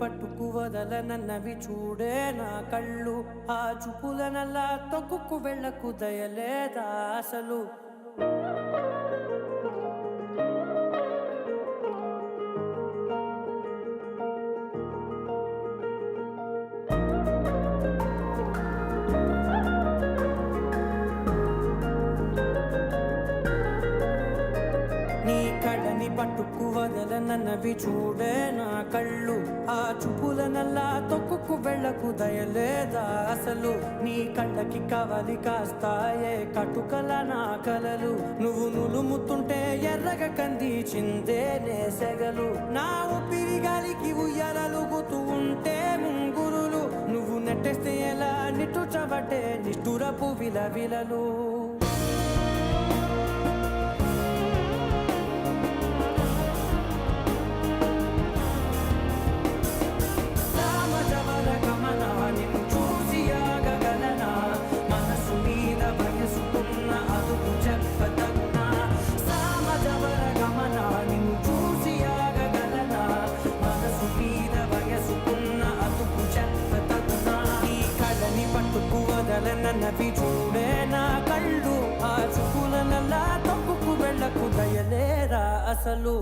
పట్టుకు వదలనన్నవి చూడే నా కళ్ళు. ఆ చూపులనల్లా తొక్కుకు వెళ్ళకు దయలేదా అసలు. నీ కళ్ళని పట్టుకు వదలనన్నవి చూడే నా కళ్ళు. ఆ చూపులనల్లా తొక్కుకు వెళ్ళకు దయలేదా అసలు. నీ కళ్ళకి కవలి కాస్తాయే కటుకల నా కలలు. నువ్వు నులుముతుంటే ఎర్రగ కందిచిందే నేసెగలు. నా ఊపిరి గాలికి ఉయ్యాలలుగుతూ ఉంటే ముంగురులు. నువ్వు నెట్టేస్తే ఎలా నిట్టుచబట్టే నిష్ఠురపు విలవిలలు. నన్నవి చూడే నా కళ్ళు. ఆ చూపులనల్లా తప్పుకు వెళ్ళకు దయలేరా అసలు.